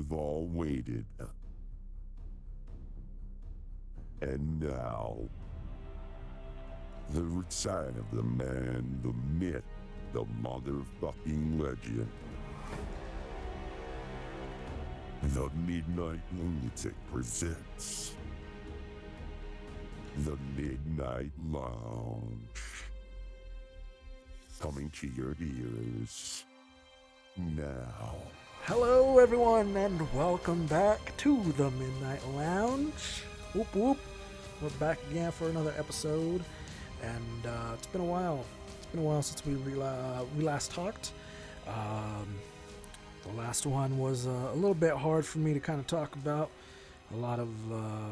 you've all waited. And now, the return of the man, the myth, the motherfucking legend. The Midnight Lunatic presents the Midnight Lounge. Coming to your ears now. Hello everyone and welcome back to the Midnight Lounge. Whoop whoop. We're back again for another episode, and it's been a while. It's been a while since we last talked. The last one was a little bit hard for me to kind of talk about. A lot of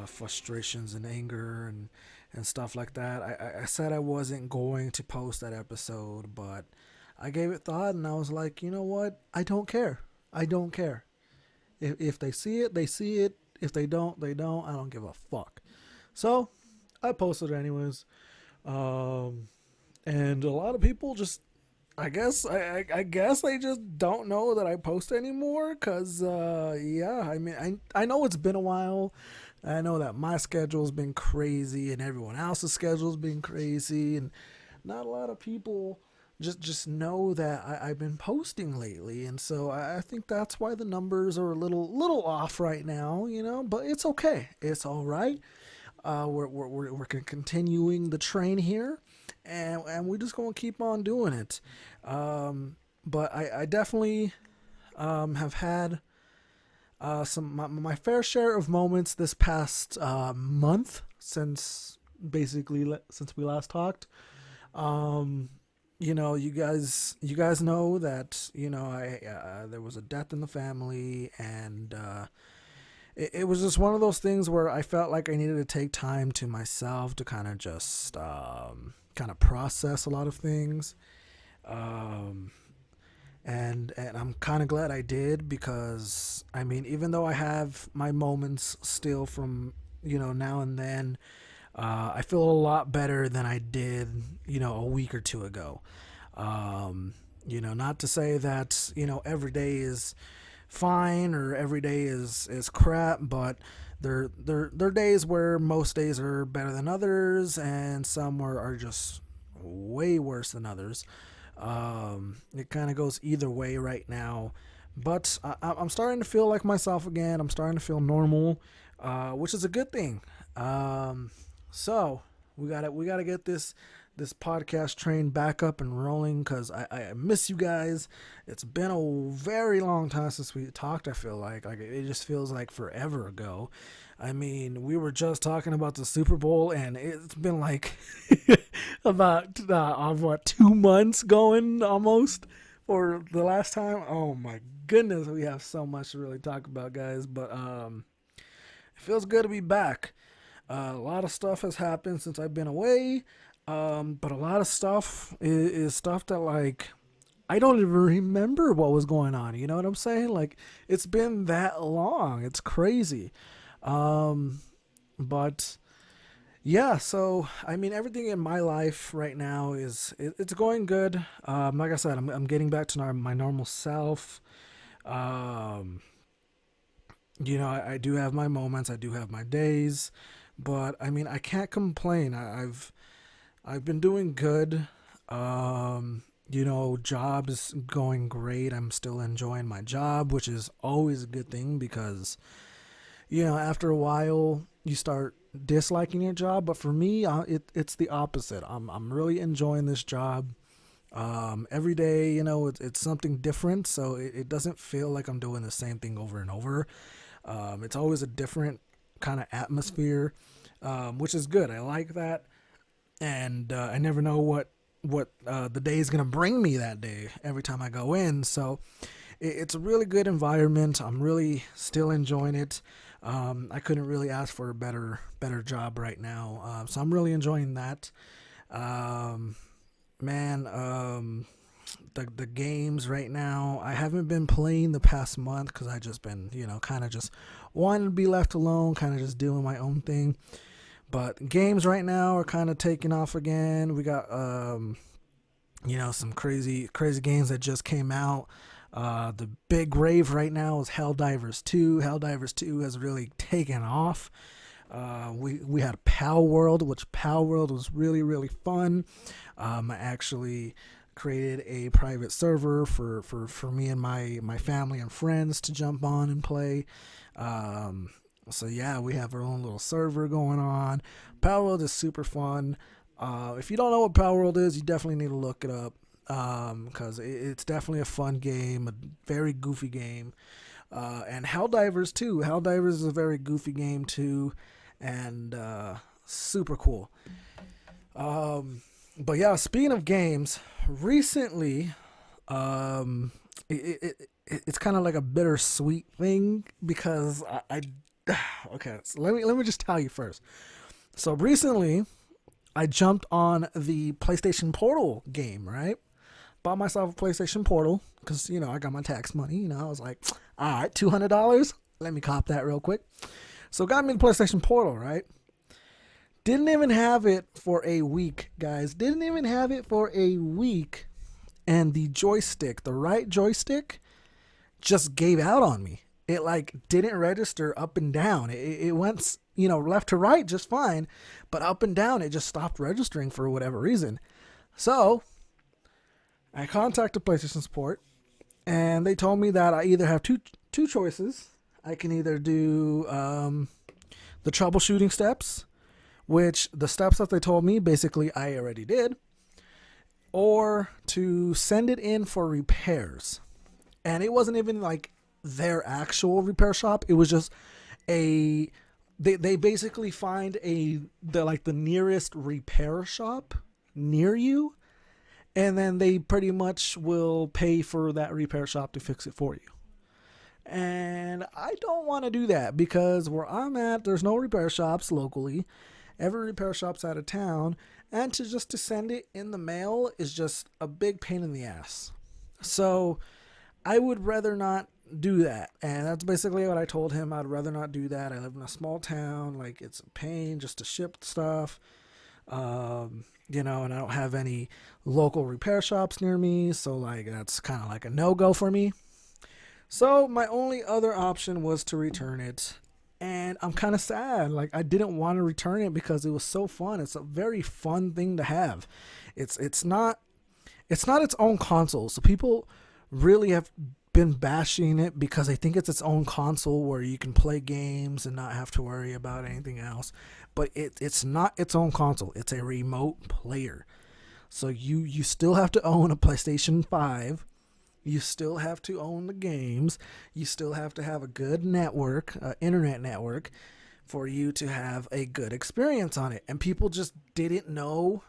frustrations and anger and stuff like that. I said I wasn't going to post that episode, but I gave it thought and I was like, you know what? I don't care. I don't care. If they see it, they see it. If they don't, they don't. I don't give a fuck. So I posted it anyways. And a lot of people just, I guess they just don't know that I post anymore. Cause, I mean, I know it's been a while. I know that my schedule's been crazy and everyone else's schedule's been crazy, and not a lot of people just know that I've been posting lately. And so I think that's why the numbers are a little off right now, you know, but it's okay. It's all right. We're continuing the train here, and we're just going to keep on doing it. But I definitely have had my fair share of moments this past month since we last talked. You know, you guys know that, you know, I there was a death in the family, and it was just one of those things where I felt like I needed to take time to myself to kind of just kind of process a lot of things. And I'm kind of glad I did, because I mean, even though I have my moments still from, you know, now and then, I feel a lot better than I did, you know, a week or two ago. You know, not to say that, you know, every day is fine or every day is crap, but there are days where most days are better than others, and some are just way worse than others. It kind of goes either way right now, but I'm starting to feel like myself again. I'm starting to feel normal, which is a good thing. So we gotta get this podcast train back up and rolling, because I miss you guys. It's been a very long time since we talked. I feel like it just feels like forever ago. I mean, we were just talking about the Super Bowl, and it's been like about 2 months going almost for the last time. Oh my goodness, we have so much to really talk about, guys. But it feels good to be back. A lot of stuff has happened since I've been away, but a lot of stuff is stuff that, like, I don't even remember what was going on. You know what I'm saying? Like, it's been that long. It's crazy. But yeah, so I mean, everything in my life right now it's going good. Like I said, I'm getting back to my normal self. You know, I do have my moments, I do have my days, but I mean, I can't complain. I've been doing good. You know, job is going great. I'm still enjoying my job, which is always a good thing, because, you know, after a while you start disliking your job. But for me, it's the opposite. I'm really enjoying this job. Every day, you know, it's something different, so it doesn't feel like I'm doing the same thing over and over. It's always a different kind of atmosphere, which is good. I like that, and I never know what the day is gonna bring me that day every time I go in. So it's a really good environment. I'm really still enjoying it. I couldn't really ask for a better job right now. So I'm really enjoying that. Man, the games right now, I haven't been playing the past month because I just been, you know, kind of just wanting to be left alone, kind of just doing my own thing. But games right now are kind of taking off again. We got you know, some crazy games that just came out. The big rave right now is Helldivers 2. Helldivers 2 has really taken off. We had Pal World, which Pal World was really, really fun. I actually created a private server for me and my family and friends to jump on and play. So yeah, we have our own little server going on. Pal World is super fun. If you don't know what Pal World is, you definitely need to look it up because it's definitely a fun game, a very goofy game. And Helldivers too. Helldivers is a very goofy game too, and super cool. But yeah, speaking of games, recently, it's kind of like a bittersweet thing because okay. So let me just tell you first. So recently, I jumped on the PlayStation Portal game. Right, bought myself a PlayStation Portal because I got my tax money. I was like, all right, $200. Let me cop that real quick. So got me the PlayStation Portal. Right. Didn't even have it for a week, guys. Didn't even have it for a week. And the joystick, the right joystick, just gave out on me. It like didn't register up and down. It went, left to right just fine. But up and down, it just stopped registering for whatever reason. So I contacted PlayStation Support. And they told me that I either have two choices. I can either do the troubleshooting steps, which the steps that they told me, basically I already did, or to send it in for repairs. And it wasn't even like their actual repair shop. It was just they basically find the nearest repair shop near you, and then they pretty much will pay for that repair shop to fix it for you. And I don't want to do that because where I'm at, there's no repair shops locally. Every repair shop's out of town, and to send it in the mail is just a big pain in the ass. So I would rather not do that, and that's basically what I told him. I'd rather not do that. I live in a small town, like it's a pain just to ship stuff, and I don't have any local repair shops near me, so like that's kind of like a no-go for me. So my only other option was to return it. And I'm kind of sad. Like I didn't want to return it because it was so fun. It's a very fun thing to have. It's not its own console. So people really have been bashing it because they think it's its own console where you can play games and not have to worry about anything else. But it's not its own console. It's a remote player. So you still have to own a PlayStation 5. You still have to own the games. You still have to have a good network, internet network, for you to have a good experience on it. And people just didn't know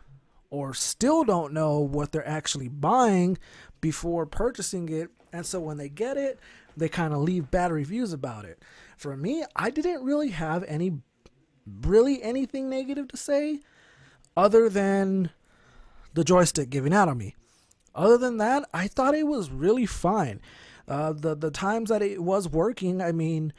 or still don't know what they're actually buying before purchasing it. And so when they get it, they kind of leave bad reviews about it. For me, I didn't really have anything negative to say other than the joystick giving out on me. Other than that, I thought it was really fine. The times that it was working, I mean,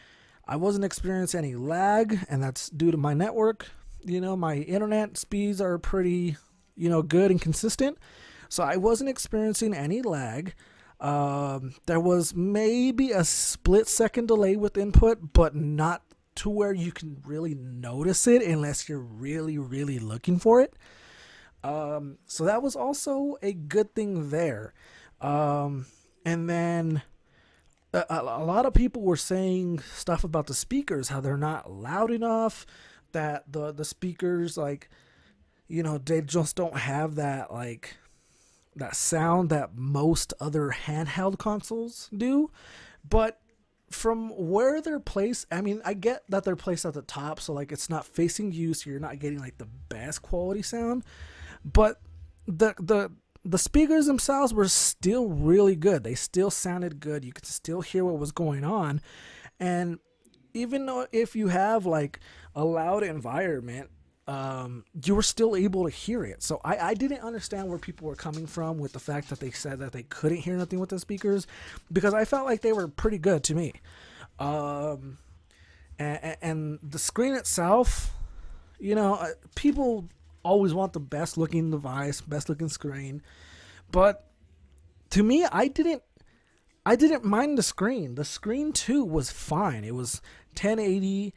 I wasn't experiencing any lag, and that's due to my network. My internet speeds are pretty, good and consistent. So I wasn't experiencing any lag. There was maybe a split-second delay with input, but not to where you can really notice it unless you're really, really looking for it. So that was also a good thing there. And then a lot of people were saying stuff about the speakers, how they're not loud enough, that the speakers, like, they just don't have that, like, that sound that most other handheld consoles do. But from where they're placed, I mean, I get that they're placed at the top, so like it's not facing you, so you're not getting like the best quality sound. But the speakers themselves were still really good. They still sounded good. You could still hear what was going on. And even though if you have like a loud environment, you were still able to hear it. So I didn't understand where people were coming from with the fact that they said that they couldn't hear nothing with the speakers, because I felt like they were pretty good to me. And the screen itself, people always want the best looking device, best looking screen. But to me, I didn't I didn't mind the screen. The screen too was fine. It was 1080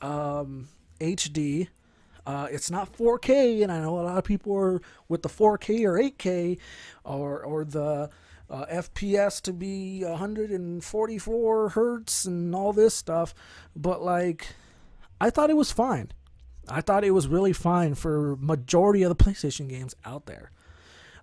HD. It's not 4K, and I know a lot of people are with the 4K or 8K, or the FPS to be 144 hertz and all this stuff. But like, I thought it was fine. I thought it was really fine for majority of the PlayStation games out there.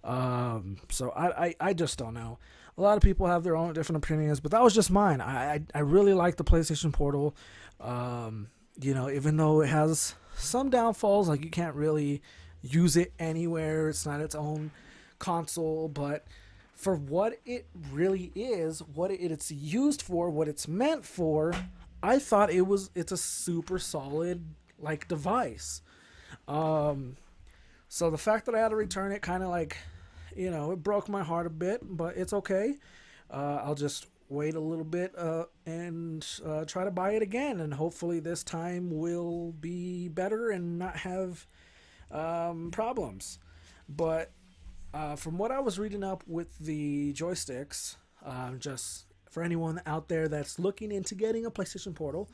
So I just don't know. A lot of people have their own different opinions, but that was just mine. I really like the PlayStation Portal. Even though it has some downfalls, like you can't really use it anywhere. It's not its own console, but for what it really is, what it's used for, what it's meant for, I thought it's a super solid like device. Um, so the fact that I had to return it kind of like, it broke my heart a bit, but it's okay. I'll just wait a little bit and try to buy it again, and hopefully this time will be better and not have problems. But from what I was reading up with the joysticks, just for anyone out there that's looking into getting a PlayStation Portal,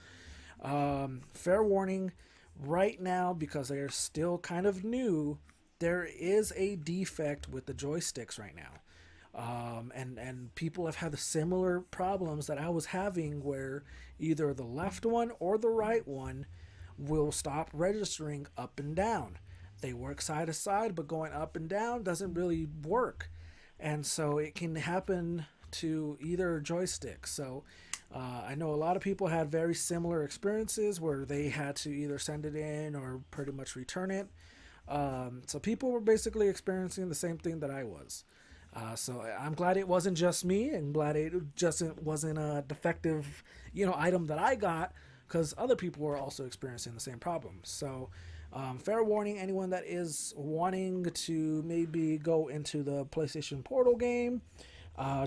fair warning, right now, because they are still kind of new, there is a defect with the joysticks right now. And people have had similar problems that I was having, where either the left one or the right one will stop registering up and down. They work side to side, but going up and down doesn't really work. And so it can happen to either joystick. So I know a lot of people had very similar experiences where they had to either send it in or pretty much return it. So people were basically experiencing the same thing that I was. So I'm glad it wasn't just me, and glad it just wasn't a defective, item that I got, because other people were also experiencing the same problems. So, fair warning, anyone that is wanting to maybe go into the PlayStation Portal game,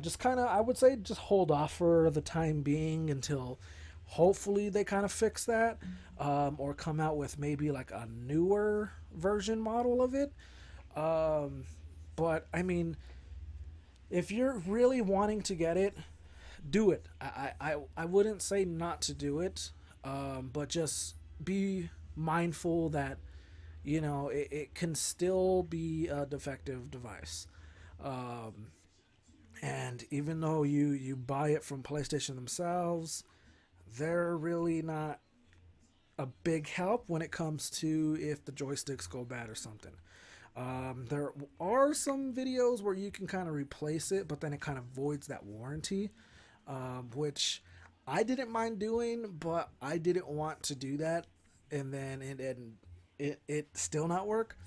just kind of, I would say, just hold off for the time being until hopefully they kind of fix that, or come out with maybe like a newer version model of it. But I mean, if you're really wanting to get it, do it. I wouldn't say not to do it, but just be mindful that it can still be a defective device. Um, and even though you buy it from PlayStation themselves, they're really not a big help when it comes to if the joysticks go bad or something. There are some videos where you can kind of replace it, but then it kind of voids that warranty, which I didn't mind doing, but I didn't want to do that, and then it still not work.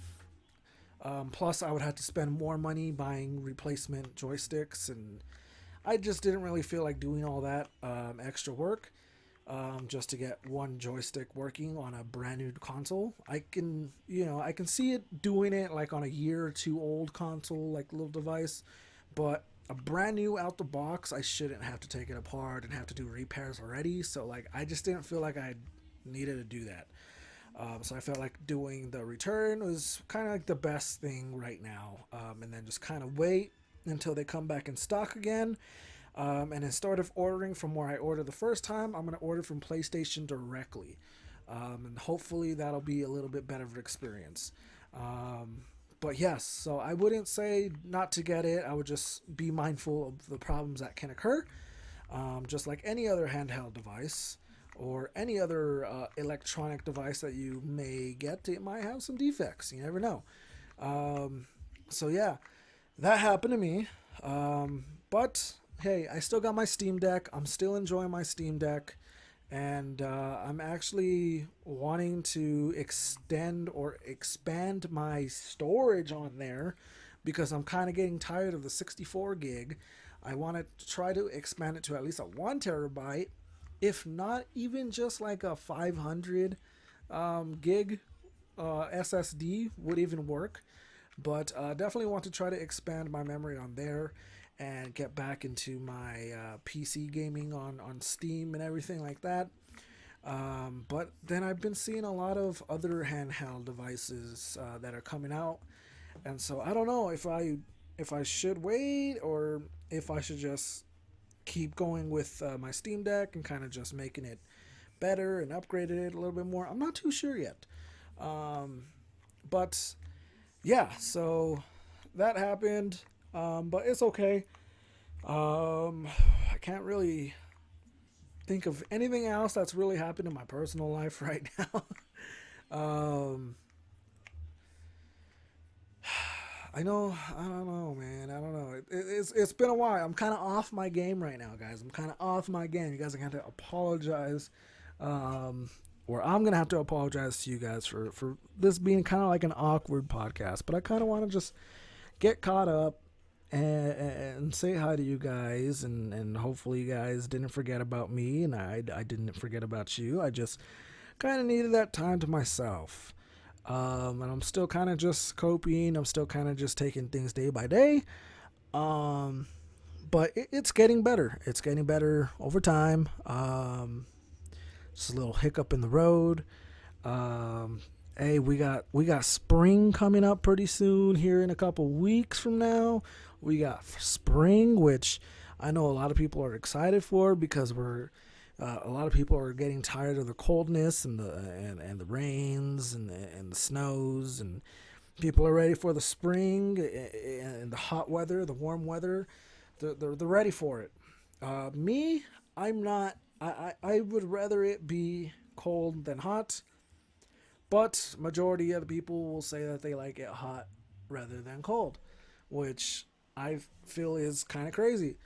Plus, I would have to spend more money buying replacement joysticks, and I just didn't really feel like doing all that extra work just to get one joystick working on a brand new console. I can see it doing it like on a year or two old console, like little device, but a brand new out the box, I shouldn't have to take it apart and have to do repairs already. So like, I just didn't feel like I needed to do that. So I felt like doing the return was kind of like the best thing right now, and then just kind of wait until they come back in stock again. And instead of ordering from where I ordered the first time, I'm going to order from PlayStation directly. And hopefully that'll be a little bit better of an experience. But yes, so I wouldn't say not to get it. I would just be mindful of the problems that can occur. Just like any other handheld device or any other electronic device that you may get, it might have some defects. You never know. So yeah, that happened to me. But hey, I still got my Steam Deck. I'm still enjoying my Steam Deck. And I'm actually wanting to extend or expand my storage on there because I'm kind of getting tired of the 64 gig. I want to try to expand it to at least a 1 terabyte, if not even just like a 500 gig SSD would even work. But definitely want to try to expand my memory on there and get back into my PC gaming on Steam and everything like that. But then I've been seeing a lot of other handheld devices that are coming out, and so I don't know if I should wait or if I should just keep going with my Steam Deck and kind of just making it better and upgraded it a little bit more. I'm not too sure yet. Um, but yeah, so that happened. But it's okay. I can't really think of anything else that's really happened in my personal life right now. um, I know. I don't know, man. I don't know. It's been a while. I'm kind of off my game right now, guys. I'm kind of off my game. You guys are gonna have to apologize, um, or I'm gonna have to apologize to you guys for this being kind of like an awkward podcast. But I kind of want to just get caught up and say hi to you guys, and hopefully you guys didn't forget about me, and I didn't forget about you. I just kind of needed that time to myself. And I'm still kind of just coping. I'm still kind of just taking things day by day. Um, but it's getting better. It's getting better over time. Just a little hiccup in the road. Um, hey, we got spring coming up pretty soon. Here in a couple weeks from now, we got spring, which I know a lot of people are excited for because a lot of people are getting tired of the coldness and the rains and the snows, and people are ready for the spring and the hot weather, the warm weather. They're ready for it. Me, I'm not. I would rather it be cold than hot, but majority of the people will say that they like it hot rather than cold, which I feel is kind of crazy.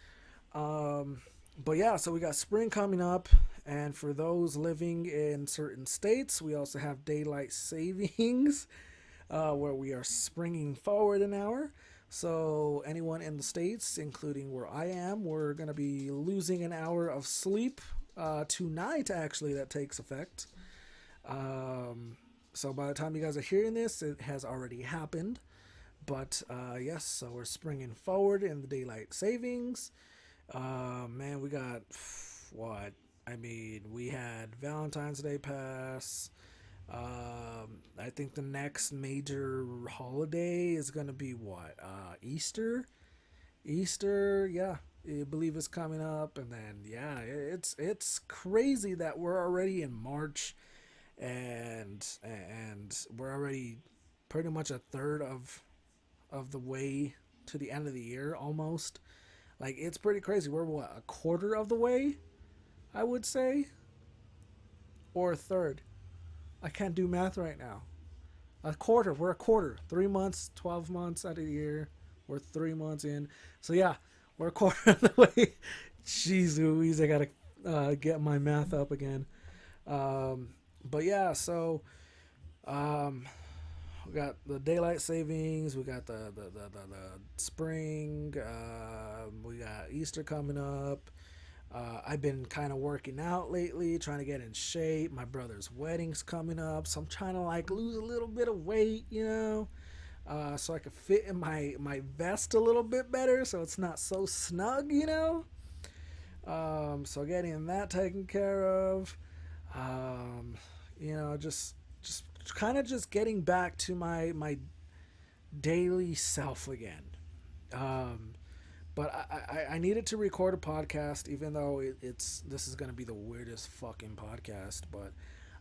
Um, but yeah, so we got spring coming up, and for those living in certain states, we also have daylight savings, where we are springing forward an hour. So anyone in the states, including where I am, we're gonna be losing an hour of sleep tonight. Actually, that takes effect. Um, so by the time you guys are hearing this, it has already happened. But yes, so we're springing forward in the daylight savings. Man, we got what? I mean, we had Valentine's Day pass. I think the next major holiday is gonna be what? Easter. Easter, yeah, I believe it's coming up, and then yeah, it's crazy that we're already in March, and we're already pretty much a third of the way to the end of the year almost. Like it's pretty crazy. We're what, a quarter of the way, I would say, or a third. I can't do math right now. A quarter. We're a quarter. 3 months, 12 months out of the year. We're 3 months in. So yeah, we're a quarter of the way. Jeez Louise, I gotta get my math up again. Um, but yeah, so um, we got the daylight savings. We got the spring. We got Easter coming up. I've been kind of working out lately, trying to get in shape. My brother's wedding's coming up, so I'm trying to like lose a little bit of weight, so I can fit in my vest a little bit better, so it's not so snug. So getting that taken care of. Um, just kind of just getting back to my daily self again. Um, but I needed to record a podcast, even though it's this is gonna be the weirdest fucking podcast. But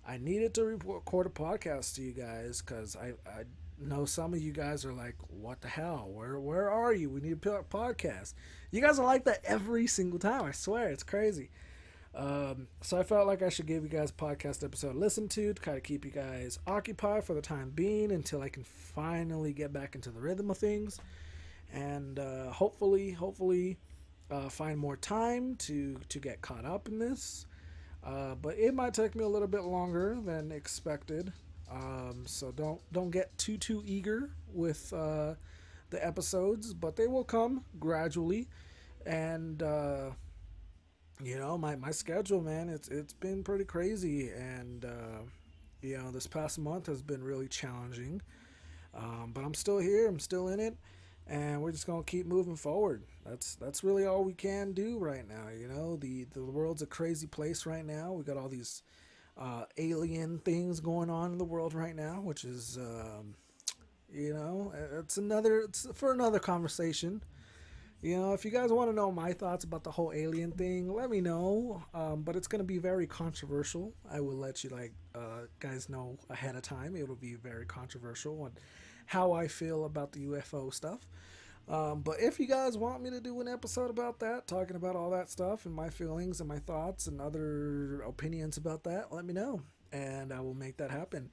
I needed to record a podcast to you guys because I know some of you guys are like, what the hell? Where are you? We need a podcast. You guys are like that every single time. I swear, it's crazy. So I felt like I should give you guys a podcast episode to listen to kind of keep you guys occupied for the time being until I can finally get back into the rhythm of things, and hopefully find more time to get caught up in this. But it might take me a little bit longer than expected. So don't get too eager with the episodes, but they will come gradually, and my schedule, man, it's been pretty crazy, and this past month has been really challenging. But I'm still here. I'm still in it, and we're just gonna keep moving forward. That's really all we can do right now. The world's a crazy place right now. We got all these alien things going on in the world right now, which is it's for another conversation. If you guys want to know my thoughts about the whole alien thing, let me know. But it's gonna be very controversial. I will let you guys know ahead of time. It'll be very controversial on how I feel about the UFO stuff. But if you guys want me to do an episode about that, talking about all that stuff and my feelings and my thoughts and other opinions about that, let me know, and I will make that happen.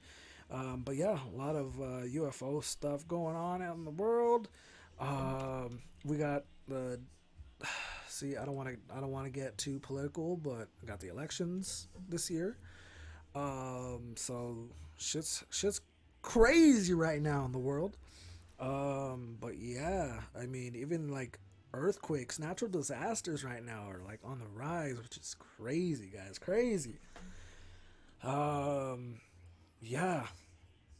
But yeah, a lot of UFO stuff going on out in the world. We got the see. I don't want to get too political, but we got the elections this year. So shit's crazy right now in the world. But yeah, I mean, even like earthquakes, natural disasters right now are like on the rise, which is crazy, guys. Crazy. Um, yeah,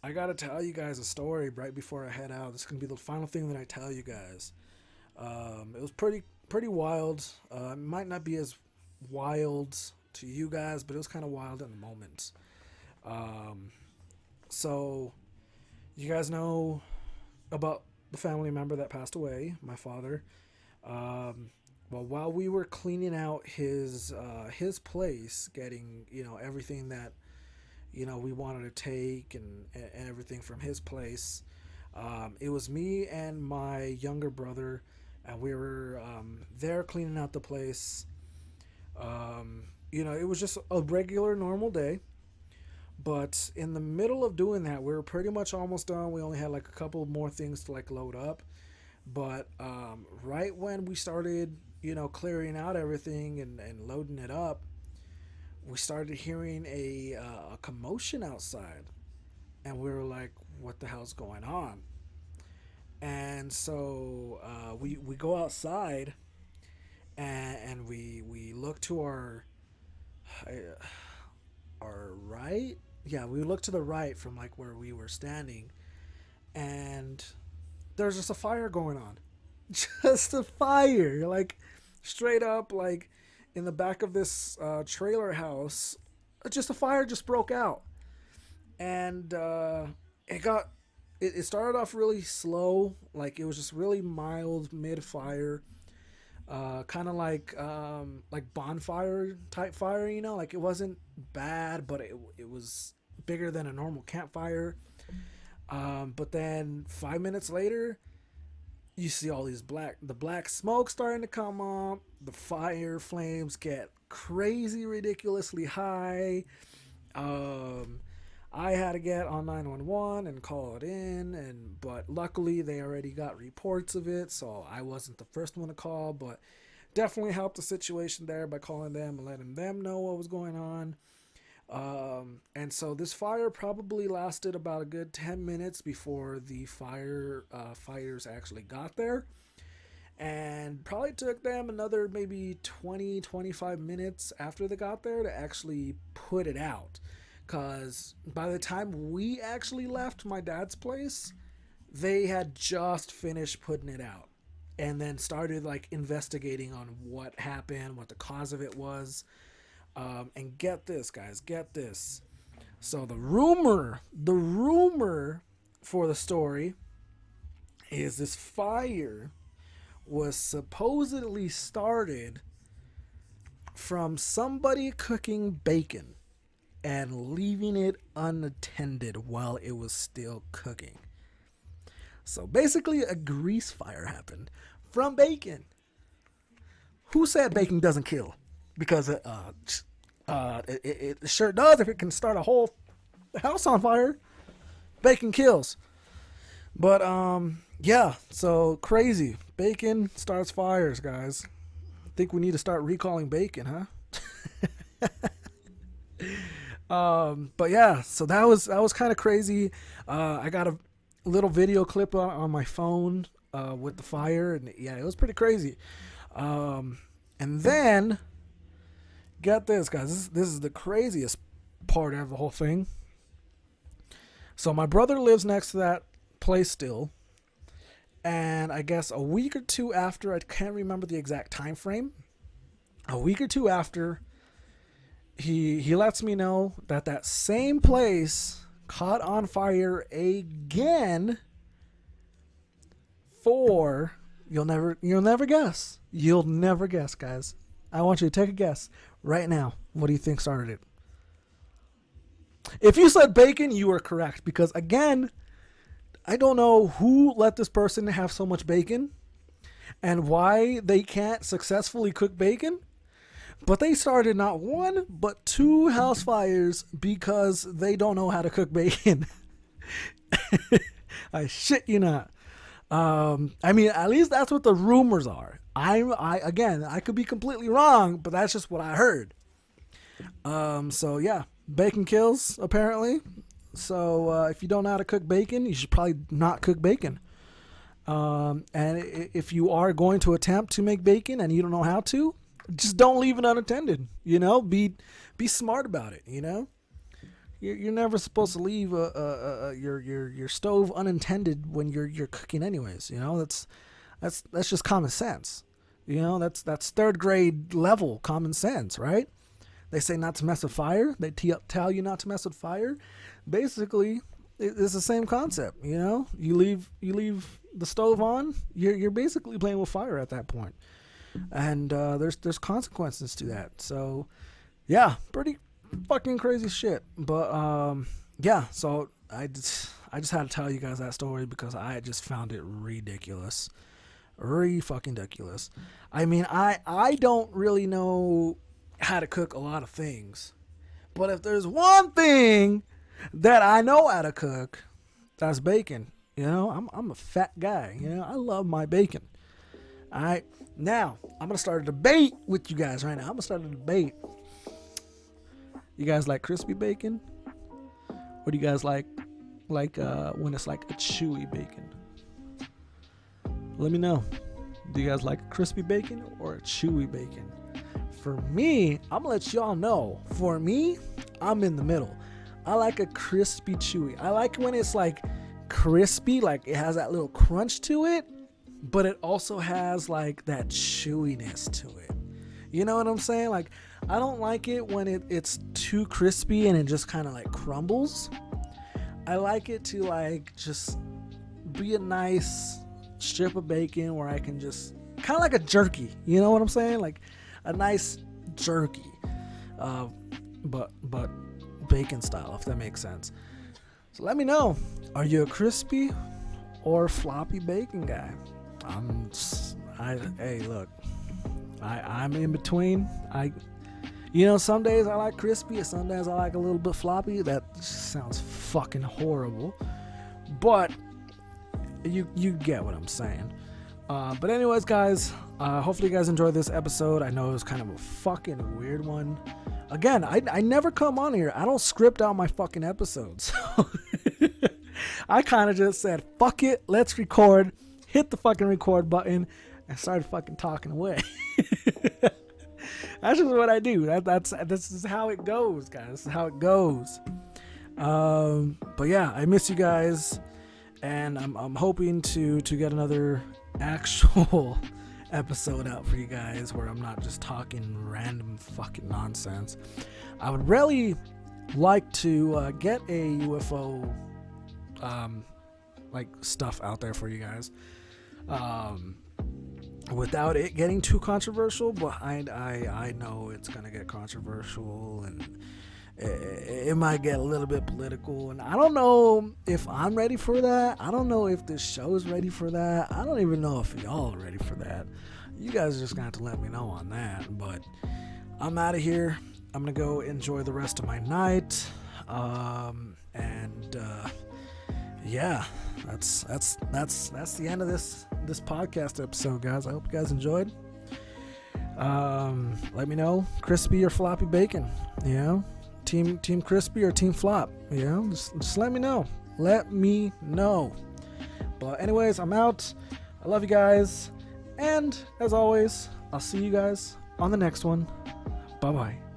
I gotta tell you guys a story right before I head out. This is gonna be the final thing that I tell you guys. It was pretty wild. It might not be as wild to you guys, but it was kind of wild in the moment. Um, so you guys know about the family member that passed away, my father. Um, well, while we were cleaning out his place, getting everything that we wanted to take and everything from his place, it was me and my younger brother, and we were there cleaning out the place. It was just a regular normal day. But in the middle of doing that, we were pretty much almost done. We only had like a couple more things to like load up. But right when we started, clearing out everything and loading it up, we started hearing a commotion outside. And we were like, what the hell's going on? And so we go outside and we look to our right. Yeah, we looked to the right from like where we were standing, and there's just a fire going on. Just a fire, like straight up, like in the back of this trailer house. Just a fire just broke out, and it got it started off really slow, like it was just really mild mid fire, kind of like bonfire type fire, like it wasn't bad, but it was bigger than a normal campfire. But then 5 minutes later, you see all the black smoke starting to come up. The fire flames get crazy, ridiculously high. Um, I had to get on 911 and call it in, but luckily they already got reports of it, so I wasn't the first one to call, but definitely helped the situation there by calling them and letting them know what was going on. And so this fire probably lasted about a good 10 minutes before the fires actually got there, and probably took them another maybe 20-25 minutes after they got there to actually put it out, because by the time we actually left my dad's place, they had just finished putting it out and then started like investigating on what happened, what the cause of it was. And get this, guys, get this. So the rumor for the story is this fire was supposedly started from somebody cooking bacon and leaving it unattended while it was still cooking. So basically, a grease fire happened from bacon. Who said bacon doesn't kill? Because it sure does. If it can start a whole house on fire, bacon kills. But yeah, so crazy. Bacon starts fires, guys. I think we need to start recalling bacon, huh? But yeah, so that was kind of crazy. I got a little video clip on my phone with the fire, and yeah, it was pretty crazy. And then get this, guys. This is the craziest part of the whole thing. So my brother lives next to that place still, and I guess a week or two after, I can't remember the exact time frame. A week or two after, he lets me know that same place caught on fire again for You'll never guess. You'll never guess, guys. I want you to take a guess right now. What do you think started it? If you said bacon, you are correct. Because again, I don't know who let this person have so much bacon and why they can't successfully cook bacon. But they started not one, but 2 house fires because they don't know how to cook bacon. I shit you not. I mean, at least that's what the rumors are. I could be completely wrong, but that's just what I heard. So yeah, bacon kills apparently. So if you don't know how to cook bacon, you should probably not cook bacon. And if you are going to attempt to make bacon and you don't know how to, just don't leave it unattended. Be smart about it. You're never supposed to leave your stove unattended when you're cooking anyways. That's just common sense. That's 3rd grade level common sense, right? They say not to mess with fire. They tell you not to mess with fire. Basically, it's the same concept. You leave the stove on. You're basically playing with fire at that point, and there's consequences to that. So, yeah, pretty fucking crazy shit. But yeah, so I just had to tell you guys that story because I just found it ridiculous. Fucking ridiculous. I mean, I don't really know how to cook a lot of things, but if there's one thing that I know how to cook, that's bacon. I'm a fat guy. I love my bacon. All right, now I'm gonna start a debate with you guys right now. I'm gonna start a debate. You guys like crispy bacon? Or do you guys like when it's like a chewy bacon? Let me know. Do you guys like crispy bacon or a chewy bacon? For me, I'm gonna let y'all know. For me, I'm in the middle. I like a crispy chewy. I like when it's like crispy, like it has that little crunch to it, but it also has like that chewiness to it. You know what I'm saying? Like, I don't like it when it's too crispy and it just kind of like crumbles. I like it to like just be a nice strip of bacon where I can just kind of like a jerky. You know what I'm saying? Like a nice jerky, but bacon style, if that makes sense. So let me know. Are you a crispy or floppy bacon guy? Hey, look. I'm in between. Some days I like crispy, and some days I like a little bit floppy. That just sounds fucking horrible, but you get what I'm saying. But anyways, guys, hopefully you guys enjoyed this episode. I know it was kind of a fucking weird one. Again, I never come on here. I don't script out my fucking episodes. I kind of just said, fuck it, let's record. Hit the fucking record button. I started fucking talking away. That's just what I do. This is how it goes, guys. This is how it goes. But yeah, I miss you guys, and I'm hoping to get another actual episode out for you guys where I'm not just talking random fucking nonsense. I would really like to get a UFO like stuff out there for you guys. Without it getting too controversial, but I know it's gonna get controversial and it might get a little bit political, and I don't know if I'm ready for that. I don't know if this show is ready for that. I don't even know if y'all are ready for that. You guys are just gonna have to let me know on that. But I'm out of here. I'm gonna go enjoy the rest of my night, yeah, that's the end of this podcast episode, guys. I hope you guys enjoyed. Let me know, crispy or floppy bacon. Team crispy or team flop. Just let me know. Let me know. But anyways, I'm out. I love you guys, and as always, I'll see you guys on the next one. Bye bye.